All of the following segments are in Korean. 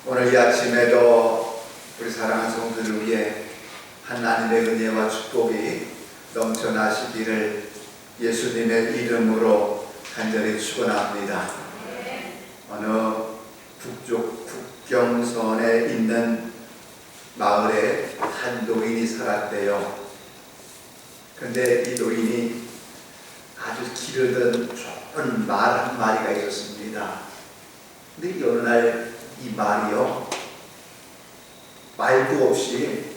오늘 이 아침에도 우리 사랑하는 성도들을 위해 하나님의 은혜와 축복이 넘쳐나시기를 예수님의 이름으로 간절히 축원합니다. 어느 북쪽 국경선에 있는 마을에 한 노인이 살았대요. 그런데 이 노인이 아주 기르던 좋은 말 한 마리가 있었습니다. 근데 어느 날 이 말이요, 말도 없이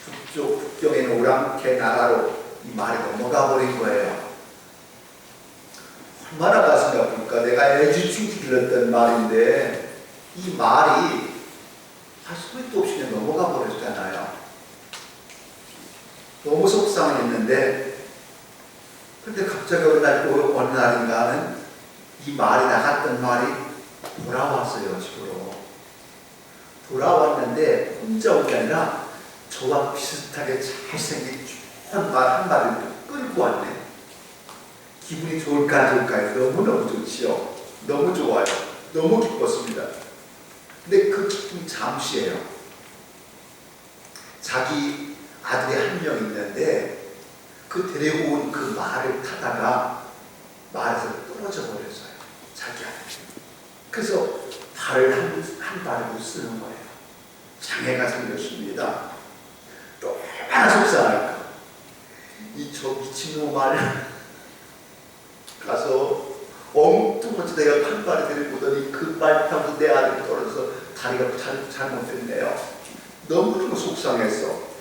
북쪽 국경에 있는 오랑캐 나라로 이 말이 넘어가 버린 거예요. 얼마나 가슴이 아플까. 내가 애지중지 길렀던 말인데 이 말이 할 소리도 없이 그냥 넘어가 버렸잖아요. 너무 속상했는데, 근데 갑자기 어느 날인가는 이 말이 나갔던 말이 돌아왔어요, 집으로. 돌아왔는데 혼자 온 게 아니라 저와 비슷하게 잘생긴 좋은 말 한 마리를 끌고 왔네. 기분이 좋을까 안 좋을까요? 너무너무 좋지요. 너무 좋아요. 너무 기뻤습니다. 근데 그 기쁨이 잠시예요. 자기 아들이 한 명 있는데 그 데리고 온 그 말을 타다가 말에서 떨어져 버렸어요. 자기 아들이. 그래서 발을 한 발을 못 쓰는 거예요. 장애가 생겼습니다. 또 얼마나 속상할까. 저 미친놈 말을 가서 엉뚱하게 내가 한 발을 데리고 오더니 그 발 타고 내 아들이 떨어져서 다리가 잘못됐네요. 너무너무 속상했어.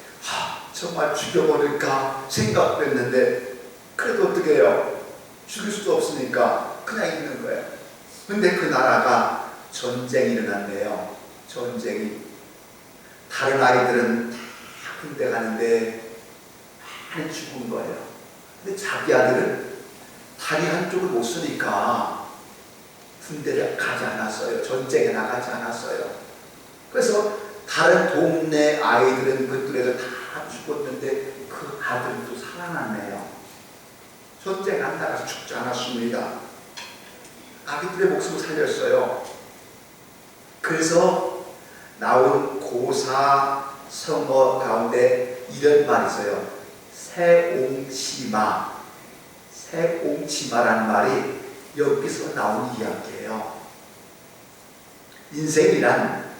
정말 죽여버릴까 생각했는데 그래도 어떻게 해요? 죽일 수도 없으니까 그냥 있는 거예요. 근데 그 나라가 전쟁이 일어났네요. 전쟁이. 다른 아이들은 다 군대 가는데 많이 죽은 거예요. 근데 자기 아들은 다리 한쪽을 못 쓰니까 군대를 가지 않았어요. 전쟁에 나가지 않았어요. 그래서 다른 동네 아이들은 그들에서 다 죽었는데 그 아들은 또 살아났네요. 전쟁 안 나가서 죽지 않았습니다. 아기들의 목숨을 살렸어요. 그래서 나온 고사 성어 가운데 이런 말이 있어요. 새옹치마. 새옹치마라는 말이 여기서 나온 이야기예요. 인생이란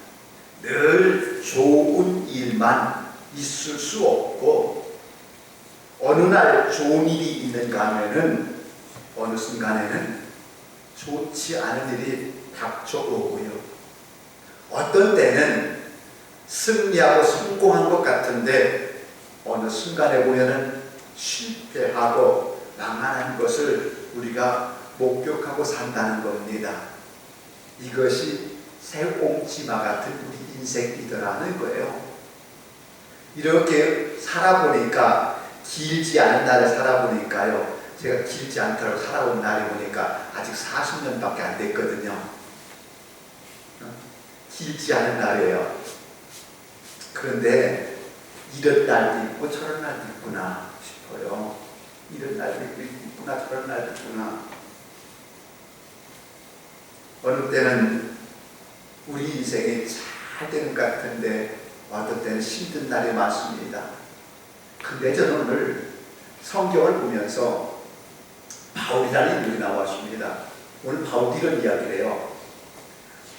늘 좋은 일만 있을 수 없고 어느 날 좋은 일이 있는가 하면은 어느 순간에는 좋지 않은 일이 닥쳐오고요. 어떤 때는 승리하고 성공한 것 같은데 어느 순간에 보면은 실패하고 망하는 것을 우리가 목격하고 산다는 겁니다. 이것이 새옹치마 같은 우리 인생이더라는 거예요. 이렇게 살아보니까 길지 않은 날을 살아보니까요. 제가 길지 않다고 살아온 날이 보니까 아직 40년밖에 안 됐거든요. 길지 않은 날이에요. 그런데 이런 날도 있고 저런 날도 있구나 싶어요. 이런 날도 있구나 저런 날도 있구나. 어느 때는 우리 인생이 잘 되는 것 같은데 어떤 때는 힘든 날이 많습니다. 근데 저는 오늘 성경을 보면서 바울이라는 인물이 나왔습니다. 오늘 바울이 이런 이야기를 해요.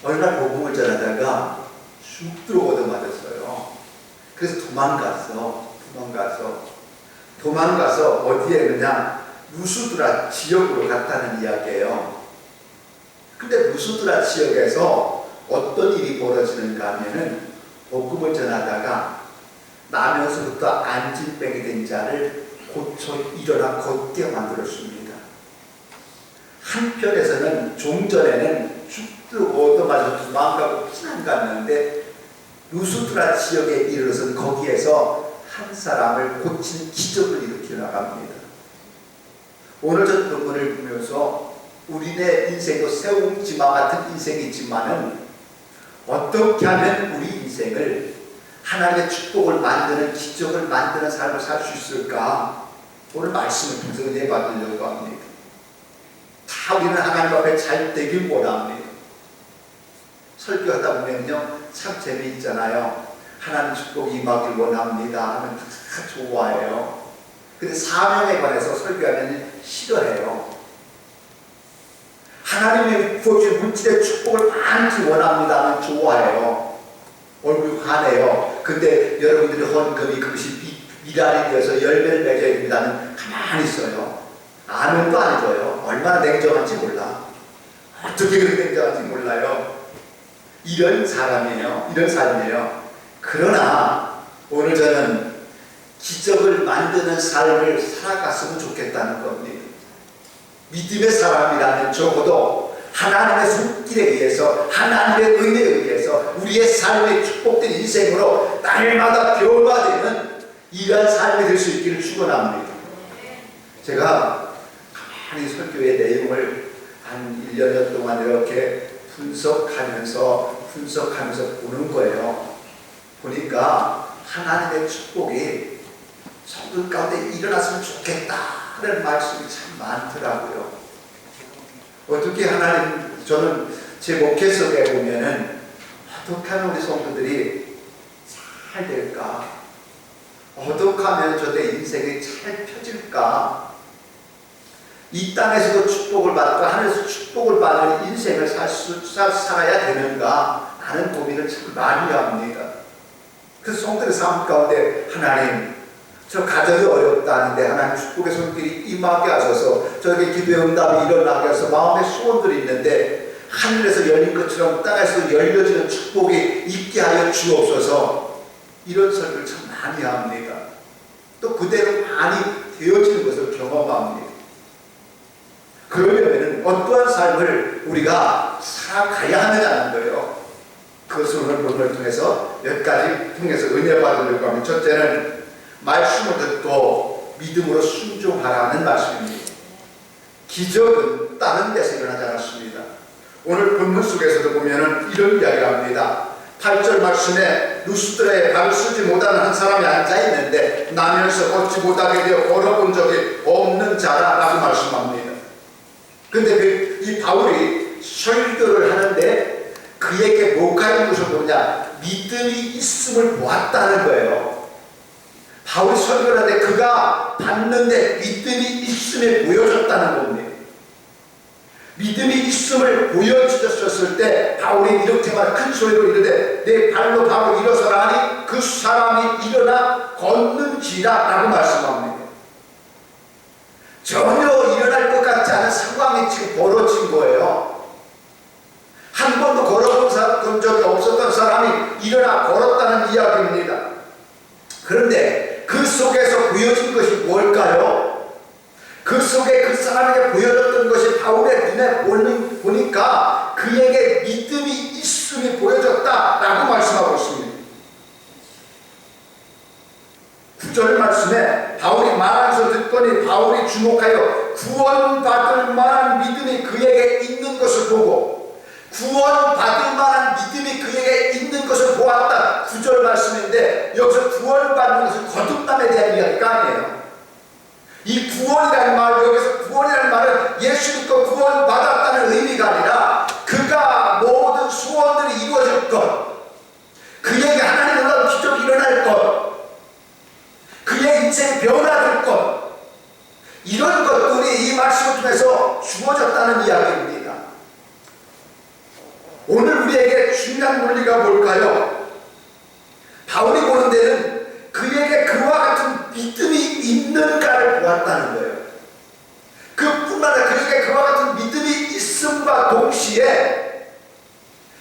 어느 날 복음을 전하다가 죽도록 얻어맞았어요. 그래서 도망가서 어디에 그냥 루스드라 지역으로 갔다는 이야기예요. 근데 루스드라 지역에서 어떤 일이 벌어지는가 하면은 복음을 전하다가 나면서부터 안진병이 된 자를 고쳐 일어나 걷게 만들었습니다. 한편에서는 종전에는 죽도록 얻어맞아 도망가고 피난 갔는데 루스드라 지역에 이르러서 거기에서 한 사람을 고치는 기적을 일으켜 나갑니다. 오늘 저 본문을 보면서 우리네 인생도 새옹치마 같은 인생이지만은 어떻게 하면 우리 인생을 하나님의 축복을 만드는 기적을 만드는 삶을 살 수 있을까? 오늘 말씀을 통해서 은혜 받으려고 합니다. 다 우리는 하나님 앞에 잘 되길 원합니다. 설교하다 보면요 참 재미있잖아요. 하나님 축복이 임하길 원합니다 하면 다 좋아해요. 근데 사명에 관해서 설교하면 싫어해요. 하나님의 부어주신 물질의 축복을 많이 원합니다 하면 좋아해요. 얼굴 환해요. 근데 여러분들이 헌금이 그것이 미랄이 되어서 열매를 맺어야 됩니다는 가만히 있어요. 아멘도 안 줘요. 얼마나 냉정한지 몰라. 어떻게 그렇게 냉정한지 몰라요. 이런 사람이에요. 이런 삶이에요. 그러나 오늘 저는 기적을 만드는 삶을 살아갔으면 좋겠다는 겁니다. 믿음의 사람이라면 적어도 하나님의 손길에 의해서 하나님의 은혜에 의해서 우리의 삶의 축복된 인생으로 날마다 변화되는 이러한 삶이 될 수 있기를 축원합니다. 제가 가만히 설교의 내용을 한 1년 동안 이렇게 분석하면서 보는 거예요. 보니까 하나님의 축복이 성도 가운데 일어났으면 좋겠다는 말씀이 참 많더라고요. 어떻게 하나님, 저는 제 목회 속에 보면은 어떻게 하면 우리 성도들이 잘 될까? 어떻게 하면 저의 인생이 잘 펴질까? 이 땅에서도 축복을 받고 하늘에서 축복을 받는 인생을 살아야 되는가 하는 고민을 참 많이 합니다. 그래서 성도의 삶 가운데 하나님, 저 가정이 어렵다는데 하나님 축복의 손길이 임하게 하셔서 저에게 기도의 응답이 일어나게 해서 마음의 소원들이 있는데 하늘에서 열린 것처럼 땅에서 열려지는 축복이 있게 하여 주옵소서. 이런 설교를 참 많이 합니다. 또 그대로 많이 되어지는 것을 경험합니다. 그러려면 어떠한 삶을 우리가 살아가야 하느냐는 거예요. 그것을 오늘 본문을 통해서 몇 가지 통해서 은혜 받으려고 합니다. 첫째는 말씀을 듣고 믿음으로 순종하라는 말씀입니다. 기적은 다른 데서 일어나지 않았습니다. 오늘 본문 속에서도 보면은 이런 이야기를 합니다. 8절 말씀에 루스드라에 발을 쓰지 못하는 한 사람이 앉아있는데 나면서 걷지 못하게 되어 걸어본 적이 없는 자라라고 말씀합니다. 근데 이 바울이 설교를 하는데 그에게 뭐가 있는 것을 보냐? 믿음이 있음을 보았다는 거예요. 바울이 설교를 하는데 그가 봤는데 믿음이 있음에 보여졌다는 겁니다. 믿음이 있음을 보여주셨을 때 바울이 이렇게 큰 소리로 이르되 내 발로 바로 일어서라 하니 그 사람이 일어나 걷는지라 라고 말씀합니다. 전혀 일어날 것 같지 않은 상황이 지금 벌어진 거예요. 한 번도 걸어본 적이 없었던 사람이 일어나 걸었다는 이야기입니다. 그런데 그 속에서 보여진 것이 뭘까요? 그 속에 그 사람에게 보여졌던 것이 바울의 눈에 보니까 그에게 믿음이 있음이 보여졌다라고 말씀하고 있습니다. 9절 말씀에 바울이 말하는 것을 듣더니 바울이 주목하여 구원받을 만한 믿음이 그에게 있는 것을 보고 구원받을 만한 믿음이 그에게 있는 것을 보았다. 9절 말씀인데 여기서 구원받는 것은 거듭남에 대한 이야기가 아니에요. 이 구원이라는 말, 여기서 구원이라는 말은 예수 믿고 구원받았다는 의미가 아니라 그가 모든 소원들이 이루어질 것, 그에게 하나님의 놀라운 기적이 일어날 것, 그의 인생이 변화될 것, 이런 것들이 이 말씀을 통해서 주어졌다는 이야기입니다. 오늘 우리에게 중요한 논리가 뭘까요? 바울이 보는 데는 그에게 그와 같은 믿음이 있는가를 보았다는 거예요. 그뿐만 아니라 그에게 그와 같은 믿음이 있음과 동시에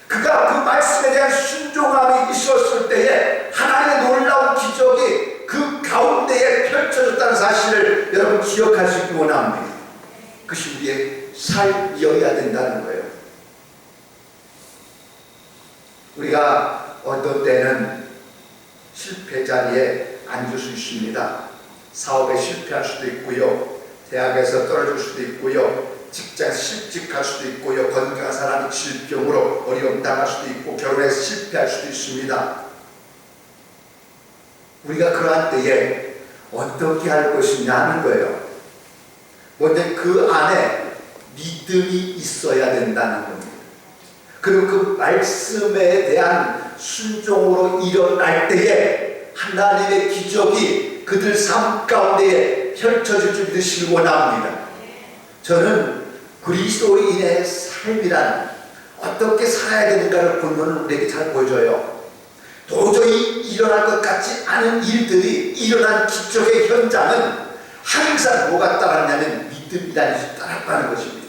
그가 그 말씀에 대한 순종함이 있었을 때에 하나님의 놀라운 기적이 그 가운데에 펼쳐졌다는 사실을 여러분 기억할 수 있기 원합니다. 그것이 우리의 삶이어야 된다는 거예요. 우리가 어떤 때는 실패 자리에 앉을 수 있습니다. 사업에 실패할 수도 있고요. 대학에서 떨어질 수도 있고요. 직장에서 실직할 수도 있고요. 건강한 사람이 질병으로 어려움 당할 수도 있고 결혼에서 실패할 수도 있습니다. 우리가 그러한 때에 어떻게 할 것이냐 하는 거예요. 먼저 그 안에 믿음이 있어야 된다는 겁니다. 그리고 그 말씀에 대한 순종으로 일어날 때에 하나님의 기적이 그들 삶 가운데 펼쳐질 줄 믿으시기 원합니다. 저는 그리스도인의 삶이란 어떻게 살아야 되는가를 본문은 우리에게 잘 보여줘요. 도저히 일어날 것 같지 않은 일들이 일어난 기적의 현장은 항상 뭐가 따랐냐면 믿음이라는 것이 따랐다는 것입니다.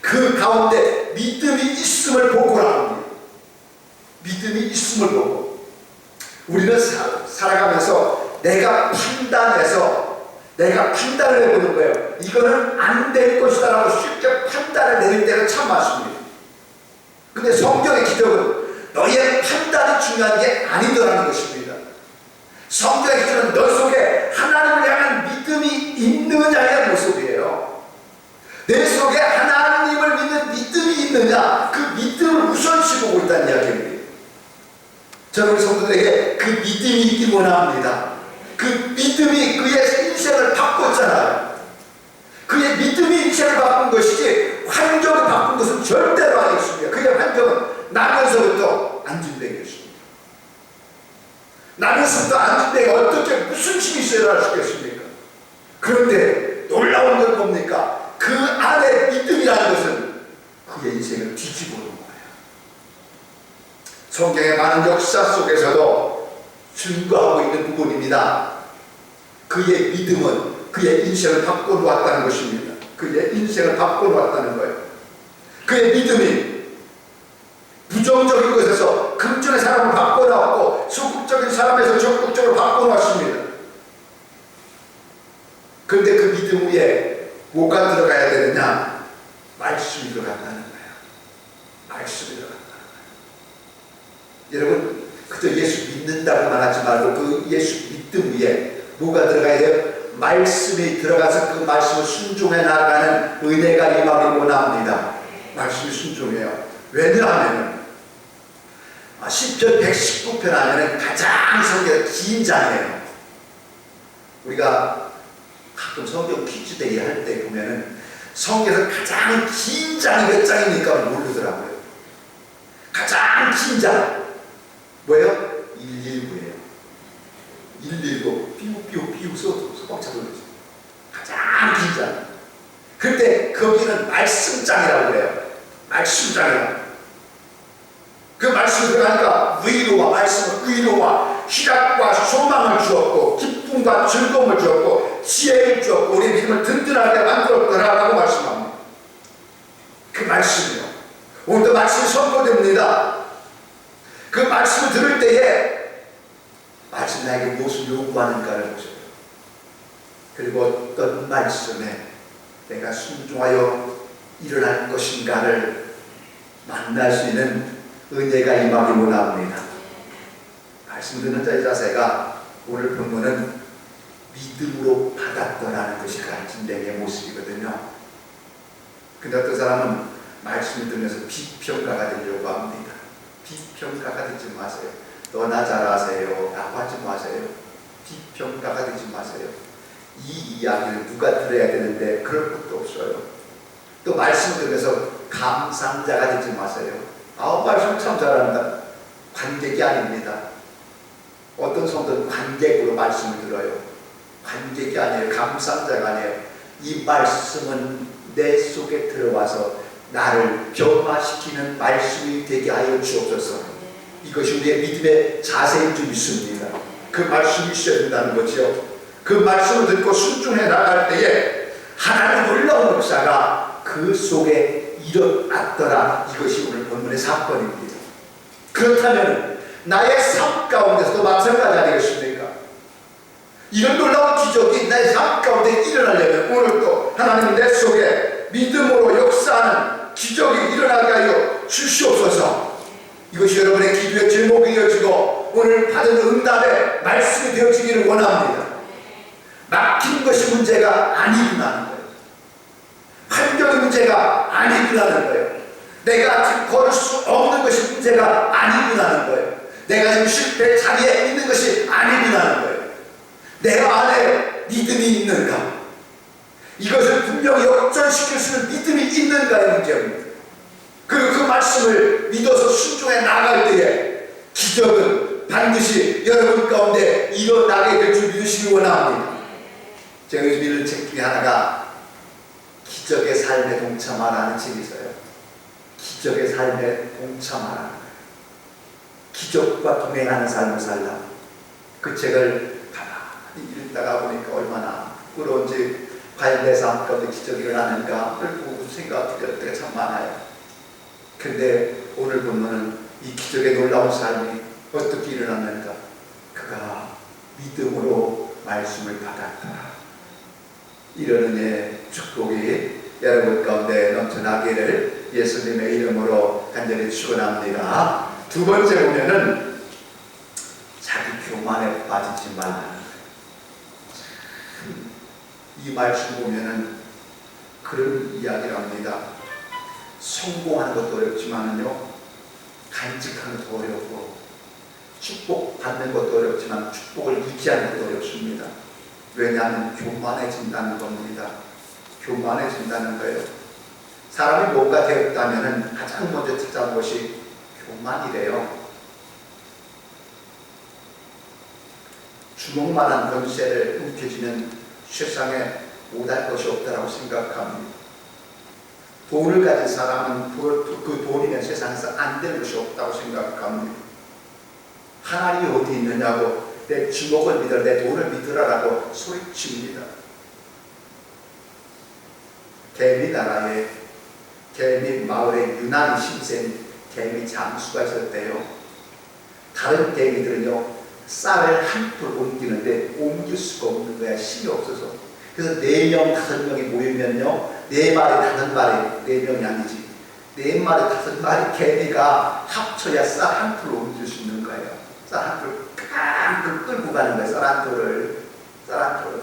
그 가운데 믿음이 있음을 보고라 합니다. 믿음이 있음을 보고 우리는 살아가면서 내가 판단을 해보는 거예요. 이거는 안 될 것이다 라고 쉽게 판단을 내릴 때가 참 많습니다. 근데 성경의 기적은 너의 판단이 중요한 게 아니더라는 것입니다. 성경의 기적은 너 속에 하나님을 향한 믿음이 있느냐의 모습이에요. 내 속에 하나님을 믿는 믿음이 있느냐, 그 믿음을 우선시 보고 있다는 이야기입니다. 저는 우리 성도들에게 그 믿음이 있기 원합니다. 그 믿음이 그의 인생을 바꿨잖아요. 그의 믿음이 인생을 바꾼 것이지 환경을 바꾼 것은 절대로 아니었습니다. 그의 환경은 나면서부터 안진뱅이였습니다. 나면서부터 안진뱅이가 어떻게 무슨 힘이 있어야 할 수 있겠습니까? 그런데 놀라운 건 뭡니까? 그 안에 믿음이라는 것은 그의 인생을 뒤집어 놓은 거예요. 성경의 많은 역사 속에서도 증거하고 있는 부분입니다. 그의 믿음은 그의 인생을 바꿔놓았다는 것입니다. 그의 인생을 바꿔놓았다는 거예요. 그의 믿음이 부정적인 것에서 긍정의 사람을 바꿔놓았고 소극적인 사람에서 적극적으로 바꿔놓았습니다. 그런데 그 믿음 위에 뭐가 들어가야 되느냐? 말씀이 들어간다는 거예요. 말씀이 들어간다는 거예요. 여러분, 그저 예수 믿는다고만 하지 말고 그 예수 믿음 위에 뭐가 들어가야 돼요? 말씀이 들어가서 그 말씀을 순종해 나가는 은혜가 임하기 원합니다. 말씀이 순종해요. 왜냐하면 시편 119편 하면은 가장 성경 긴 장이에요. 우리가 가끔 성경 퀴즈데이 할 때 보면은 성경에서 가장 긴 장이 몇 장입니까? 모르더라고요. 가장 긴 장 뭐예요? 119예요. 119 삐우삐우 소박차 돌리죠. 가장 긴 장. 그런데 거기는 말씀장이라고 그래요. 말씀장이라고. 그 말씀을 들어가니까 위로와 희락과 소망을 주었고 기쁨과 즐거움을 주었고 지혜를 주었고 우리 믿음을 든든하게 만들었더라라고 말씀합니다. 그 말씀이요. 오늘도 말씀이 선포됩니다. 그 말씀을 들을 때에 말씀 나에게 무엇을 요구하는가를 보세요. 그리고 어떤 말씀에 내가 순종하여 일어날 것인가를 만날 수 있는 은혜가 임하기 원합니다. 말씀 듣는 자의 자세가 오늘 본문은 믿음으로 받았더라는 것이 간증된 모습이거든요. 근데 어떤 사람은 말씀을 들으면서 비평가가 되려고 합니다. 비평가가 되지 마세요. 너나 잘하세요 라고 하지 마세요. 비평가가 되지 마세요. 이 이야기를 누가 들어야 되는데 그럴 것도 없어요. 또 말씀을 들으면서 감상자가 되지 마세요. 말씀 참 잘한다. 관객이 아닙니다. 어떤 성도는 관객으로 말씀을 들어요. 관객이 아니에요. 감상자가 아니에요. 이 말씀은 내 속에 들어와서 나를 변화시키는 말씀이 되게 하여 주옵소서. 이것이 우리의 믿음의 자세인 줄 믿습니다. 그 말씀이 있어야 된다는 거죠. 그 말씀을 듣고 순종해 나갈 때에 하나님의 놀라운 역사가 그 속에 일어났더라. 이것이 오늘 본문의 사건입니다. 그렇다면 나의 삶 가운데서도 마찬가지 아니겠습니까? 이런 놀라운 기적이 나의 삶 가운데 일어나려면 오늘도 하나님 내 속에 믿음으로 역사하는 기적이 일어나게 하여 주시옵소서. 이것이 여러분의 기도의 제목이 되어지고 오늘 받은 응답의 말씀이 되어지기를 원합니다. 막힌 것이 문제가 아니구나. 환경의 문제가 아니구나는 거예요. 내가 지금 걸을 수 없는 것이 문제가 아니구나는 거예요. 내가 지금 실패 자리에 있는 것이 아니구나는 거예요. 내 안에 믿음이 있는가? 이것을 분명히 역전시킬 수 있는 믿음이 있는가의 문제입니다. 그리고 그 말씀을 믿어서 순종해 나갈 때에 기적은 반드시 여러분 가운데 일어나게 될 줄 믿으시기 원합니다. 제가 요즘 읽은 책 중에 하나가 기적의 삶에 동참하라는 책이 있어요. 기적의 삶에 동참하라는 거예요. 기적과 동행하는 삶을 살라. 그 책을 가만히 읽다가 보니까 얼마나 부끄러운지, 과연 내 삶 가운데 기적이 일어나는가 그리고 생각이 들 때가 참 많아요. 근데 오늘 보면은 이 기적의 놀라운 삶이 어떻게 일어났는가? 그가 믿음으로 말씀을 받았다. 이런 은혜 축복이 여러분 가운데 넘쳐나기를 예수님의 이름으로 간절히 축원합니다. 두 번째 보면은 자기 교만에 빠지지 말라. 이 말씀 보면은 그런 이야기를 합니다. 성공하는 것도 어렵지만은요, 간직하는 것도 어렵고, 축복 받는 것도 어렵지만 축복을 유지하는 것도 어렵습니다. 왜냐하면 교만해진다는 겁니다. 교만해진다는 거예요. 사람이 뭔가 되었다면은 가장 먼저 찾아온 것이 교만이래요. 주먹만한 권세를 움켜쥐는 세상에 못할 것이 없다고 생각합니다. 돈을 가진 사람은 그 돈이면 세상에서 안 될 것이 없다고 생각합니다. 하나님이 어디 있느냐고, 내 주먹을 믿으라, 내 돈을 믿으라라고 소리칩니다. 개미 나라에, 개미 마을에 유난히 신센 개미 장수가 있었대요. 다른 개미들은요, 쌀을 한 풀 옮기는데 옮길 수가 없는 거야. 힘이 없어서. 그래서 4명, 5명이 모이면요, 4마리, 5마리, 4명이 아니지, 4마리, 5마리 개미가 합쳐야 쌀 한 풀을 옮길 수 있는 거예요. 쌀 한 풀, 깡 끌고 가는 거예요. 쌀 한 풀을.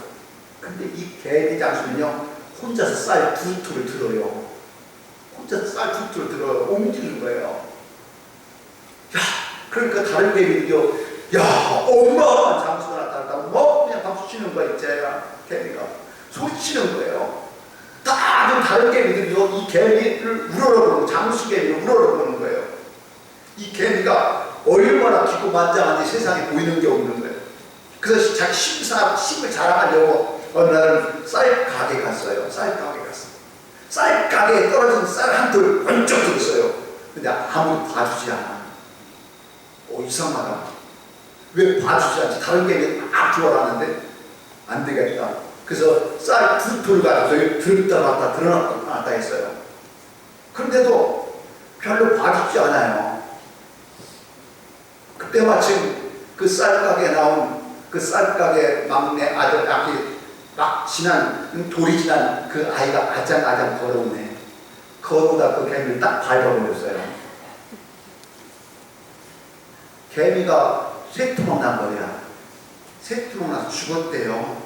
근데 이 개미 장수는요, 혼자서 쌀 2툴을 들어요. 혼자서 쌀 2툴을 들어요. 옮기는 거예요. 야, 그러니까 다른 개미들이요, 야, 엄마 장수가 나타났다고 뭐 그냥 박수 치는 거야. 이제야 개미가 소리치는 거예요. 다른 개미들이요, 이 개미를 우러러보는, 장수 개미를 우러러보는 거예요. 이 개미가 얼마나 기고만장한지 세상에 보이는 게 없는 거예요. 그래서 자기 힘을 자랑하려고 어느 날은 쌀 가게 갔어요. 쌀 가게에 떨어진 쌀 한 톨 번쩍 들었어요. 근데 아무도 봐주지 않아. 이상하다. 왜 봐주지 않지? 다른 개미 막 좋아하는데 안 되겠다. 그래서 쌀 2톨 가지고 들었다 놨다 했어요. 그런데도 별로 봐주지 않아요. 그때 마침 그 쌀가게에 나온 그 쌀가게 막내 아들 앞에 돌이 지난 그 아이가 아장아장 걸어오네. 걸어오다 그 개미를 딱 밟아버렸어요. 개미가 쇠투막 난 거야. 쇠투막 나서 죽었대요.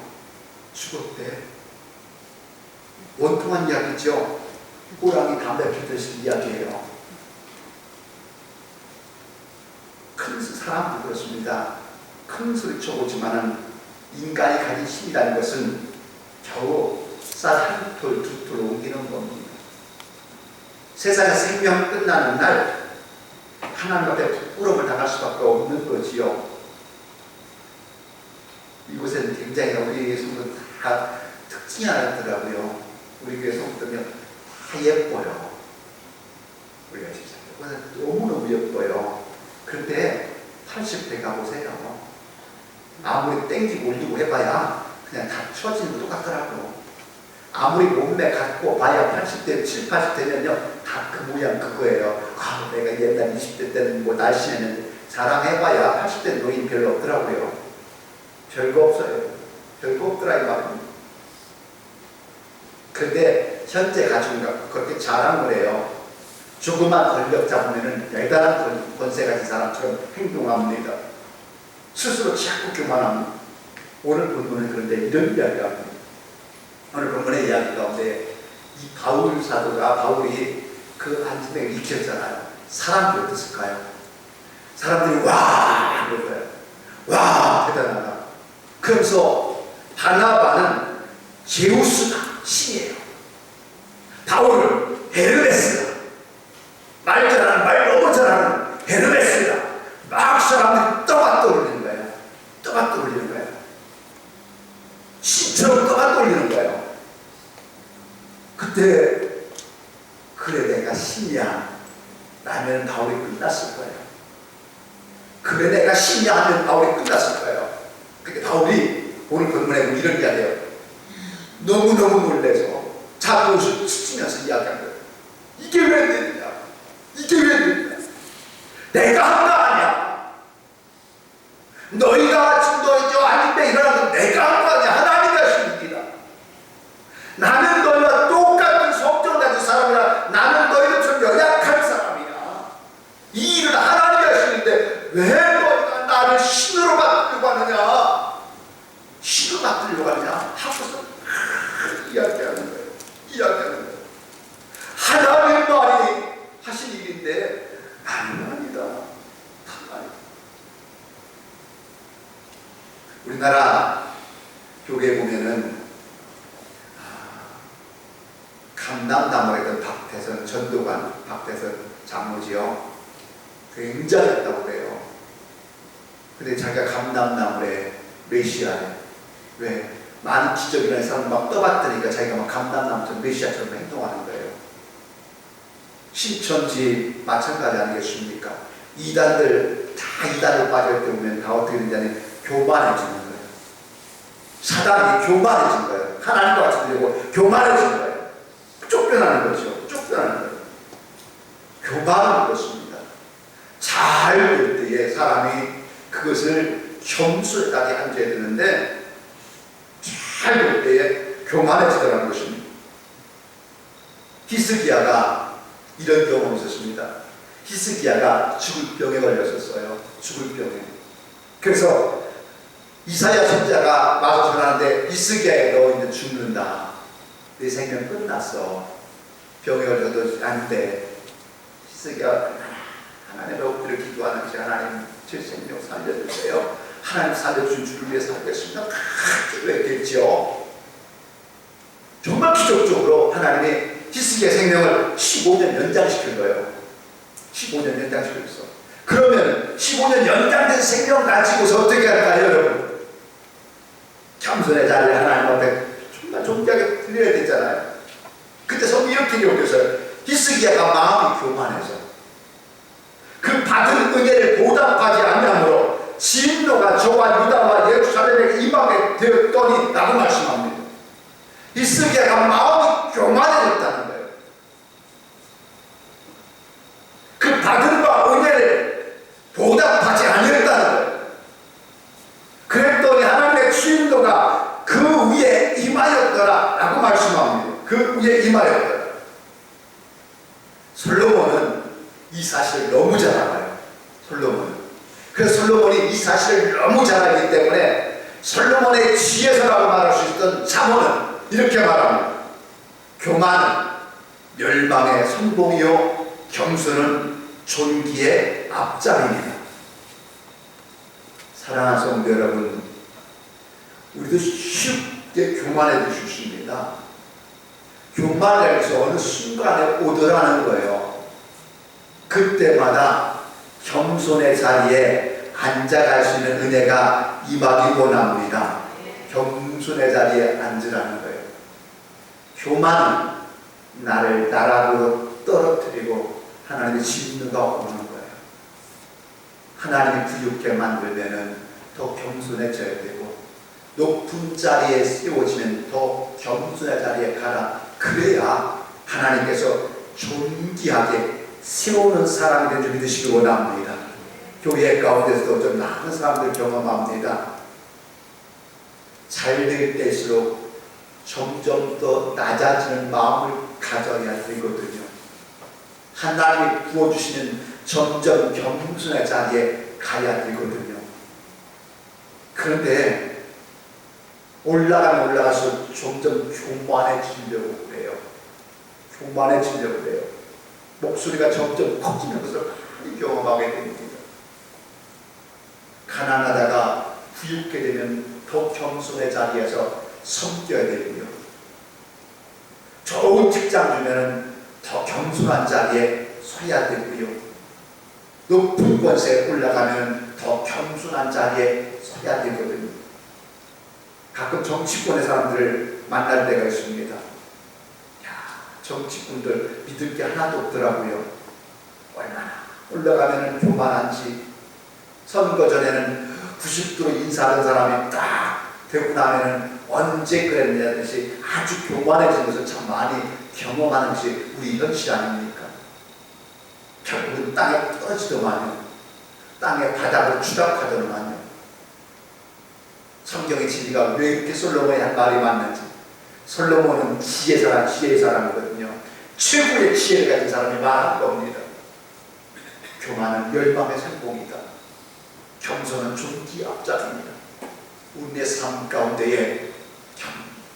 원통한 이야기죠. 호랑이 담배 피우듯이 이야기예요. 큰 사람도 그렇습니다. 큰 소리 쳐보지만은 인간이 가진 힘이라는 것은 겨우 쌀 한 톨, 2톨 옮기는 겁니다. 세상의 생명 끝나는 날 하나님 앞에 부끄러움을 당할 수밖에 없는 거지요. 이곳에는 굉장히 우리 성도들 다 특징이 하나 있더라고요. 우리 교회 성도들은 다 예뻐요. 우리가 진짜 너무너무 예뻐요. 그런데 80대 가보세요. 아무리 땡기고 올리고 해봐야 그냥 다 처지는 거 똑같더라고요. 아무리 몸매 갖고 봐야 80대, 70, 80대면요 다 그 모양 그거예요. 내가 옛날 20대 때는 뭐 날씬해는 자랑해봐야 80대 노인 별로 없더라고요. 별거 없어요. 별거 없더라 이 말입니다. 근데 현재 가지고 그렇게 자랑을 해요. 조그만 권력 잡으면은 대단한 권세 가진 사람처럼 행동합니다. 스스로 자꾸 교만합니다. 오늘 본문은 그런데 이런 이야기가 합니다. 오늘 본문의 이야기 가운데 이 바울 사도가, 바울이 그 안심에 익혔잖아요. 사람들이 어땠을까요? 사람들이 와! 그럴 거예요. 와! 대단하다. 그래서 바나바는 제우스다. 신이에요. 바울은 헤르메스다. 그래 내가 신이야 하면 바울이 끝났을 거예요. 그게 바울이 오늘 본문에 이런 이야기해요. 너무너무 놀래서 자꾸 스치면서 이야기한 거예요. 이게 왜 되느냐? 이게 왜 되느냐? 내가 한 거 아니야. 너희가 지금 저 아닌데 일어나서 내가 한 거 아니야. 하나님이 하신 일이다. 나는 너희와 똑같은 성격을 가진 사람이라. 나는 너희들처럼 연약한 사람이야. 이 일을 하나님이 하시는데 왜 너희가 나를 신으로 바꾸려고 하느냐? 신으로 바꾸려고 하느냐? 하고서 이야기하는 거예요. 이야기하는 거예요. 하나님 말이 하신 일인데 나는 아니다. 나는 아니다. 우리나라 교회에 보면은 감남나무랬던 박태선 전도관 박태선 장로지요. 굉장했다고 그래요. 근데 자기가 감남나무래 메시아에 왜 많은 기적이라는 사람을 막 떠받드니까 자기가 막 감남나무처럼 메시아처럼 행동하는 거예요. 신천지 마찬가지 아니겠습니까? 이단들 다 이단을 빠질 때 보면 다 어떻게 되냐면 교만해지는 거예요. 사단이 교만해진 거예요. 하나님과 같이 되고 교만해진 거예요. 쫓겨나는 거죠. 쫓겨나는 거예요. 교만은 그렇습니다. 잘 될 때에 사람이 그것을 겸손하게 앉아야 되는데 잘 될 때에 교만해지더라는 것입니다. 히스기야가 이런 경험이 있었습니다. 히스기야가 죽을 병에 걸렸었어요. 죽을 병에. 그래서 이사야 선지자가 와서 전하는데 히스기야에 너 이제 죽는다. 내 생명 끝났어. 병에 걸려도 안 돼. 히스기야 하나님의 엎드려 기도하는 것이 하나님 제 생명 살려주세요. 하나님 살려준 주를 위해서 하겠습니다. 기도했겠죠. 정말 기적적으로 하나님이 히스기야 생명을 15년 연장시킨 거예요. 15년 연장시켰어. 그러면 15년 연장된 생명 가지고서 어떻게 할까요, 여러분? 겸손의 자리를 하나님 앞에 정말 존귀하게 드려야 되잖아요. 그때 성경이 이렇게 기록했어요. 히스기야가 마음이 교만해서 그 받은 은혜를 보답하지 아니하므로 진노가 저와 유다와 예루살렘에 임하게 되었더니 라고 말씀합니다. 히스기야가 마음이 교만해졌다는 거예요. 그 받은 바 은혜를 보답하지 아니했다는 거예요. 그랬더니 하나님의 진노가 그 위에 임하였더라 라고 말씀합니다. 그 위에 임하였더라. 솔로몬은 이 사실을 너무 잘 알아요. 솔로몬은. 그래서 솔로몬이 이 사실을 너무 잘 알기 때문에 솔로몬의 지혜서라고 말할 수 있던 잠언은 이렇게 말합니다. 교만은 멸망의 선봉이요 겸손은 존귀의 앞장입니다. 사랑하는 성도 여러분, 우리도 쉽게 교만해질 수 있습니다. 교만해서 어느 순간에 오더라는 거예요. 그때마다 겸손의 자리에 앉아갈 수 있는 은혜가 임하기 원합니다. 겸손의 자리에 앉으라는 거예요. 교만은 나를 나락으로 떨어뜨리고 하나님의 진노가 오는 거예요. 하나님이 부유케 만들면 더 겸손해져야 되고 높은 자리에 세워지면 더 겸손의 자리에 가라. 그래야 하나님께서 존귀하게 세우는 사람이 된 줄 믿으시기 원합니다. 교회 가운데서도 좀 많은 사람들 경험합니다. 잘 될 때일수록 점점 더 낮아지는 마음을 가져야 되거든요. 하나님이 부어주시는 점점 겸손의 자리에 가야 되거든요. 그런데 올라가면 올라갈수록 점점 교만해지려고 그래요. 교만해지려고 그래요. 목소리가 점점 커지는 것을 많이 경험하게 됩니다. 가난하다가 부유하게 되면 더 겸손의 자리에서 섬겨야 되고요. 좋은 직장 주면은 더 겸손한 자리에 서야 되고요. 높은 권세에 올라가면 더 겸손한 자리에 서야 되거든요. 가끔 정치권의 사람들을 만날 때가 있습니다. 정치꾼들 믿을 게 하나도 없더라고요. 얼마나 올라가면 교만한지 선거 전에는 90도로 인사하던 사람이 딱 되고 나면은 언제 그랬냐듯이 아주 교만해진 것을 참 많이 경험하는 것이 우리 현실 아닙니까? 결국은 땅에 떨어지더만요. 땅의 바닥으로 추락하더만요. 성경의 진리가 왜 이렇게 솔로몬이 한 말이 맞는지. 솔로몬은 지혜의 사람이거든요. 최고의 지혜를 가진 사람이 말한 겁니다. 교만은 멸망의 상봉이다. 겸손은 존귀의 앞장입니다. 우리의 삶 가운데에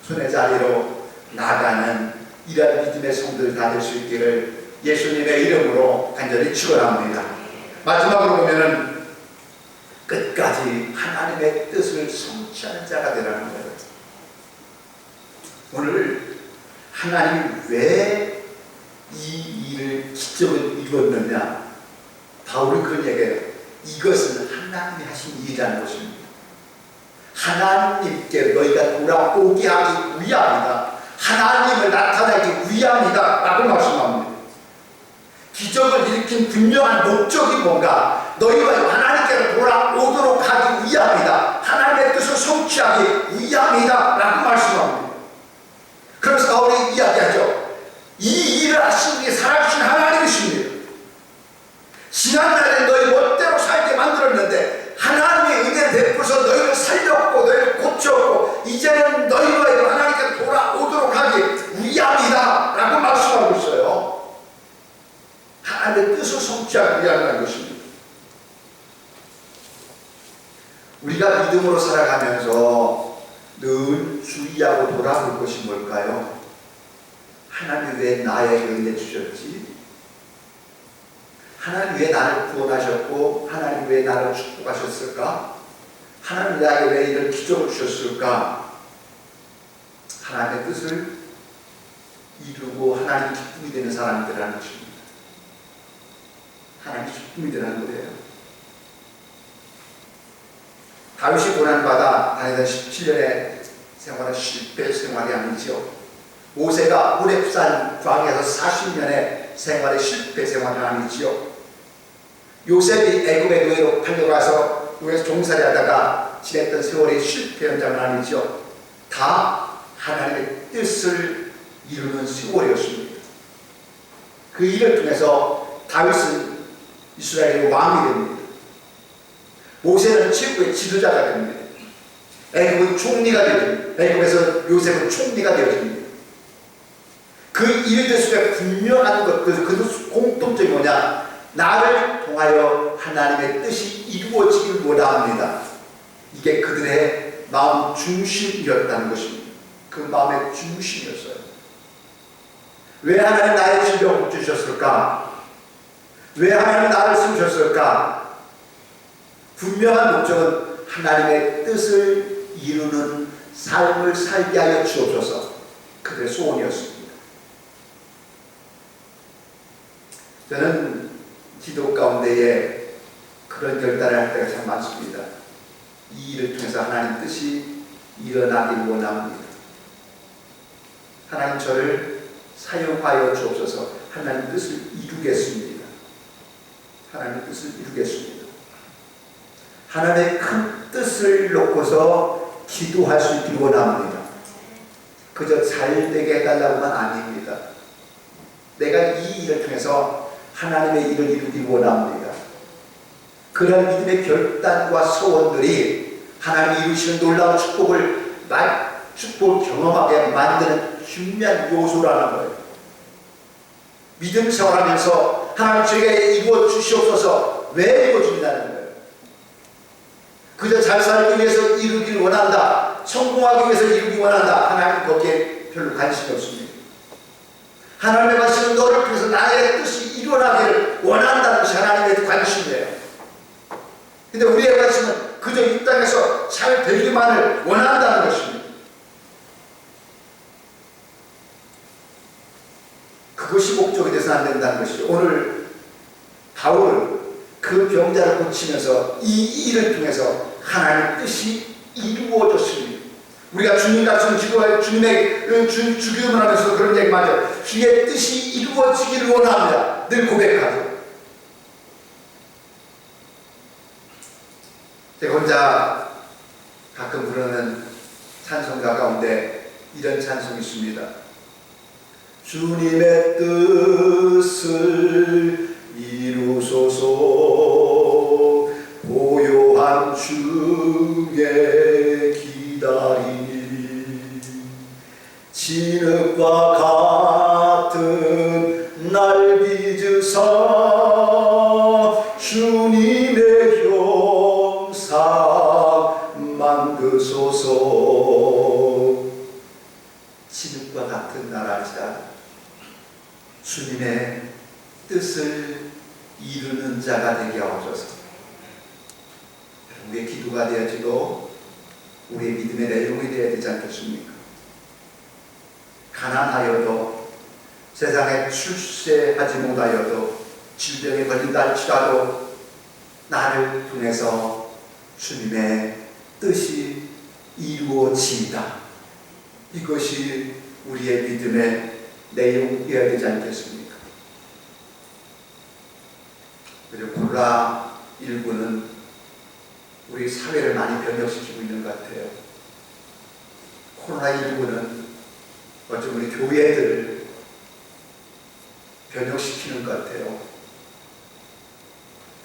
겸손의 자리로 나가는 이러한 믿음의 성도들 다 될 수 있기를 예수님의 이름으로 간절히 축원합니다. 마지막으로 보면은 끝까지 하나님의 뜻을 성취하는 자가 되라는 거예요. 오늘 하나님이 왜 이 일을 기적을 이뤘느냐? 바울은 그런 얘기해요. 이것은 하나님이 하신 일이라는 것입니다. 하나님께 너희가 돌아오게 하기 위함이다. 하나님을 나타내기 위함이다 라고 말씀합니다. 기적을 일으킨 분명한 목적이 뭔가? 너희가 하나님께로 돌아오도록 하기 위함이다. 하나님의 뜻을 성취하기 위함이다 라고 말씀합니다. 그래서 바울이 이야기하죠. 이 일을 하신 게 살아계신 하나님이십니다. 지난날에 너희 멋대로 살게 만들었는데 하나님의 은혜를 베풀어서 너희를 살렸고 너희를 고쳤고 이제는 너희가 하나님께 돌아오도록 하기 위함이다 라고 말씀하고 있어요. 하나님의 뜻을 성취하기 위함이라는 것입니다. 우리가 믿음으로 살아가면서 늘 주의하고 돌아볼 것이 뭘까요? 하나님 왜 나에게 은혜 주셨지? 하나님 왜 나를 구원하셨고 하나님 왜 나를 축복하셨을까? 하나님 나에게 왜 이런 기적을 주셨을까? 하나님의 뜻을 이루고 하나님 기쁨이 되는 사람들이라는 것입니다. 하나님 기쁨이 되는 거예요. 다윗이 고난받아 다니던 17년의 생활은 실패 생활이 아니죠. 모세가 호렙산 광야에서 40년의 생활의 실패 생활은 아니지요. 요셉이 애굽의 노예로 팔려가서 노예에서 종살이 하다가 지냈던 세월의 실패 현장은 아니죠. 다 하나님의 뜻을 이루는 세월이었습니다. 그 일을 통해서 다윗은 이스라엘의 왕이 됩니다. 모세는 최고의 지도자가 됩니다. 애굽은 총리가 되어집니다. 애굽에서 요셉은 총리가 되어집니다. 그 일들 속에 분명한 것, 그 공통점이 뭐냐? 나를 통하여 하나님의 뜻이 이루어지길 원합니다. 이게 그들의 마음 중심이었다는 것입니다. 그 마음의 중심이었어요. 왜 하나님 나의 질병을 주셨을까? 왜 하나님 나를 세우셨을까? 분명한 목적은 하나님의 뜻을 이루는 삶을 살게 하여 주옵소서. 그들의 소원이었습니다. 저는 기도 가운데에 그런 결단을 할 때가 참 많습니다. 이 일을 통해서 하나님 뜻이 일어나길 원합니다. 하나님 저를 사용하여 주옵소서. 하나님 뜻을 이루겠습니다. 하나님 뜻을 이루겠습니다. 하나님의 큰 뜻을 놓고서 기도할 수 있길 원합니다. 그저 잘 되게 해달라고만 아닙니다. 내가 이 일을 통해서 하나님의 일을 이루길 원합니다. 그런 믿음의 결단과 소원들이 하나님이 이루시는 놀라운 축복을 경험하게 만드는 중요한 요소라는 거예요. 믿음 생활하면서 하나님 저에게 이루어 주시옵소서. 왜 이루어 주신다는 거예요? 그저 잘 살기 위해서 이루길 원한다. 성공하기 위해서 이루기 원한다. 하나님 거기에 별로 관심이 없습니다. 하나님의 관심은 너를 통해서 나의 뜻이 일어나기를 원한다는 것이 하나님의 관심이에요. 근데 우리의 관심은 그저 이 땅에서 잘 되기만을 원한다는 것입니다. 그것이 목적이 돼서는 안 된다는 것이죠. 오늘 바울은 그 병자를 고치면서 이 일을 통해서 하나님의 뜻이 이루어졌습니다. 우리가 주님 같은 기도할 주님의 주기도를 하면서 그런 얘기 맞아요. 주의 뜻이 이루어지기를 원합니다. 늘 고백하죠. 제가 혼자 가끔 부르는 찬송가 가운데 이런 찬송이 있습니다. 주님의 뜻을 이루소서 고요한 중에 기다리니 진흙과 같은 날 빚으사 주님의 형상 만드소서. 진흙과 같은 날 알자 주님의 뜻을 이루는 자가 되게 하옵소서. 우리의 기도가 되어지고 우리의 믿음의 내용이 되어야 되지 않겠습니까? 가난하여도 세상에 출세하지 못하여도 질병에 걸린다 할지라도 나를 통해서 주님의 뜻이 이루어진다. 이것이 우리의 믿음의 내용이어야 되지 않겠습니까? 그리고 코로나19는 우리 사회를 많이 변혁시키고 있는 것 같아요. 코로나19는 어쩌면 우리 교회들을 변혁시키는 것 같아요.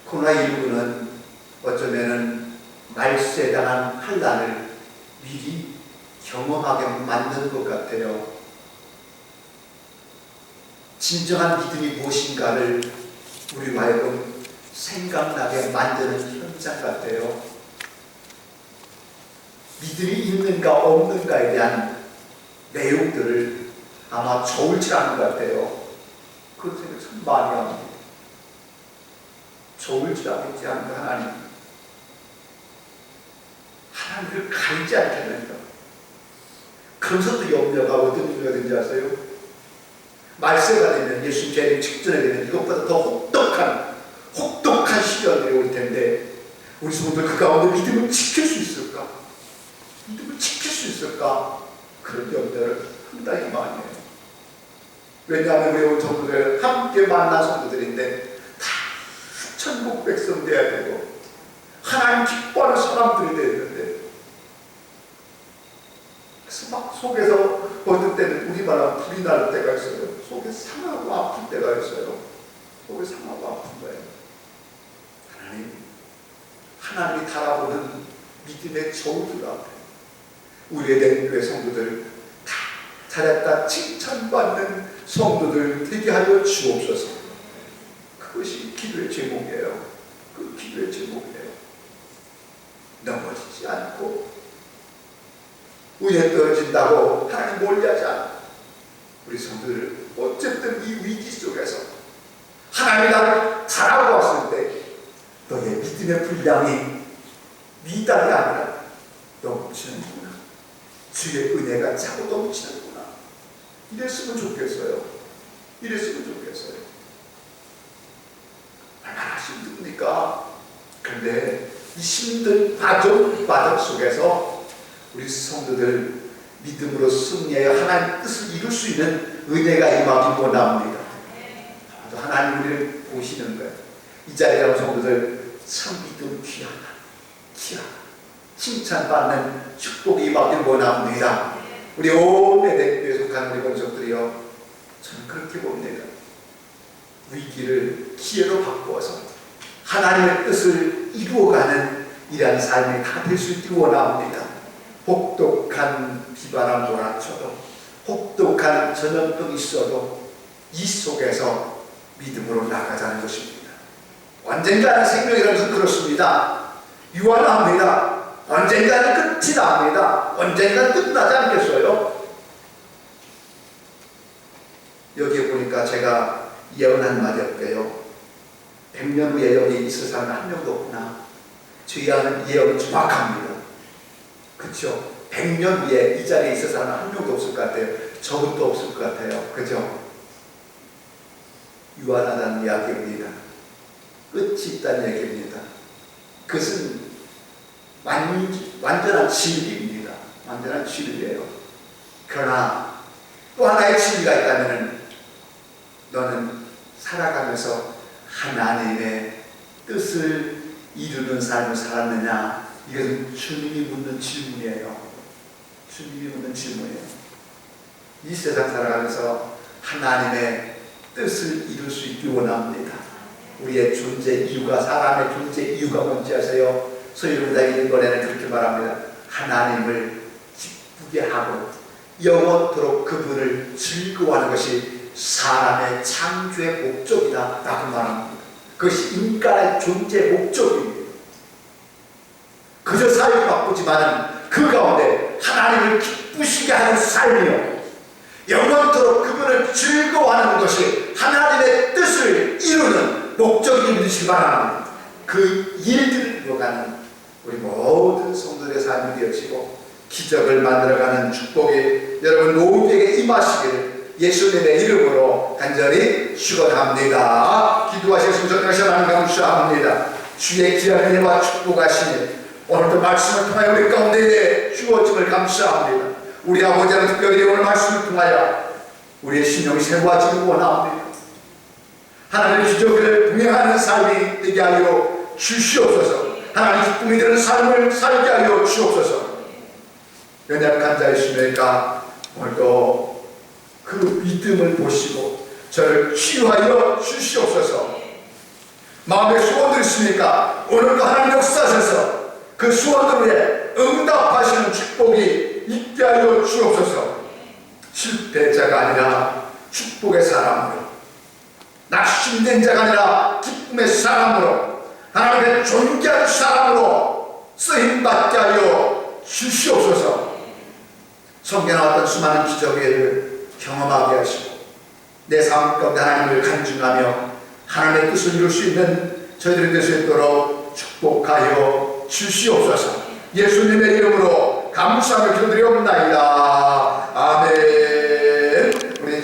코로나19는 어쩌면 말세에 당한 환난을 미리 경험하게 만드는 것 같아요. 진정한 믿음이 무엇인가를 우리 하여금 생각나게 만드는 현장 같아요. 믿음이 있는가 없는가에 대한 내용들을 아마 저울질하는 것 같아요. 그런 생각 참 많이 합니다. 저울질하고 있지 않은가 하나님. 하나님을 가리지 않겠는가. 그러면서도 염려가 어떤 염려가 되는지 아세요? 말세가 되면 예수님 재림 직전에 되면 이것보다 더 혹독한 시련이 올 텐데 우리 성도들 그 가운데 믿음을 지킬 수 있을까? 믿음을 지킬 수 있을까? 그런 염려를 상당히 많이 해요. 왜냐하면 우리 성도들 함께 만난 성도들인데 다 천국 백성 돼야 되고 하나님 기뻐하는 사람들이 돼야 되는데 그래서 막 속에서 어떤 때는 우리말하면 불이 날 때가 있어요. 속에 상하고 아픈 때가 있어요. 속에 상하고 아픈 거예요. 하나님이 달아보는 믿음의 저울들 앞에 우리의 내교회 성도들 다 잘했다 칭찬받는 성도들 되게 하여 주옵소서. 그것이 기도의 제목이에요. 그 기도의 제목이에요. 넘어지지 않고 위에 떨어진다고 하나님 몰리하지 않고 우리 성도들 어쨌든 이 위기 속에서 하나님이 나를 잘하고 왔을 때 너의 믿음의 분량이 미달이 아니라 넘치는구나. 주의 은혜가 차고 넘치는구나. 이랬으면 좋겠어요. 이랬으면 좋겠어요. 얼마나 힘듭니까? 그런데 이 힘든 과정 속에서 우리 성도들 믿음으로 승리하여 하나님 뜻을 이룰 수 있는 은혜가 임하기 원합니다. 하나님 우리를 보시는 거예요. 이 자리에 온 성도들 참 믿음 귀하다. 칭찬받는 축복이 임하길 원합니다. 우리 온 에덴교회에 속한 우리 권속들이요, 저는 그렇게 봅니다. 위기를 기회로 바꾸어서 하나님의 뜻을 이루어가는 이러한 삶이 다 될 수 있기를 원합니다. 혹독한 비바람 몰아쳐도 혹독한 전염병이 있어도 이 속에서 믿음으로 나가자는 것입니다. 언젠가는 생명이라는 것은 그렇습니다. 유한합니다. 언젠가는 끝이 납니다. 언젠가는 끝나지 않겠어요? 여기에 보니까 제가 예언한 말이 없고요. 100년 후에 여기 있을 사람은 한 명도 없구나. 제 예언은 정확합니다. 그렇죠? 100년 후에 이 자리에 있을 사람은 한 명도 없을 것 같아요. 저것도 없을 것 같아요. 그죠? 유한하다는 이야기입니다. 끝이 있다는 얘기입니다. 그것은 완전한 진리입니다. 완전한 진리예요. 그러나 또 하나의 진리가 있다면 너는 살아가면서 하나님의 뜻을 이루는 삶을 살았느냐, 이것은 주님이 묻는 질문이에요. 주님이 묻는 질문이에요. 이 세상 살아가면서 하나님의 뜻을 이룰 수 있기 원합니다. 우리의 존재 이유가, 사람의 존재 이유가 뭔지 아세요? 소유를 다니는 거에는 그렇게 말합니다. 하나님을 기쁘게 하고 영원토록 그분을 즐거워하는 것이 사람의 창조의 목적이다 라고 말합니다. 그것이 인간의 존재 목적입니다. 그저 사역을 바꾸지만 그 가운데 하나님을 기쁘시게 하는 삶이요, 영원토록 그분을 즐거워하는 것이 하나님의 뜻을 이루는 목적이 되시기 바랍니다. 그 일들을 이루어가는 우리 모든 성도들의 삶이 되어지고 기적을 만들어가는 축복이 여러분 모두에게 임하시기를 예수님의 이름으로 간절히 축원합니다. 기도하시겠습니다. 정말 하나님 감사합니다. 주의 귀한 은혜와 축복하시니 오늘도 말씀을 통하여 우리 가운데에 주어짐을 감사합니다. 우리 아버지는 특별히 오늘 말씀을 통하여 우리의 신령이 새로워지길 원합니다. 하나님의 기적을 동행하는 삶이 되게 하여 주시옵소서. 하나님 기쁨이 되는 삶을 살게 하여 주옵소서. 연약한 자이시니까 오늘도 그 믿음을 보시고 저를 치유하여 주시옵소서. 마음에 소원들 있습니까? 오늘도 하나님 역사하셔서 그 소원들에 응답하시는 축복이 있게 하여 주옵소서. 실패자가 아니라 축복의 사람으로, 낙심된 자가 아니라 기쁨의 사람으로, 하나님의 존귀한 사람으로 쓰임받게 하여 주시옵소서. 성경에 나왔던 수많은 기적을 경험하게 하시고 내 삶 가운데 하나님을 간증하며 하나님의 뜻을 이룰 수 있는 저희들이 될 수 있도록 축복하여 주시옵소서. 예수님의 이름으로 감사하며 기도드리옵나이다. 아멘.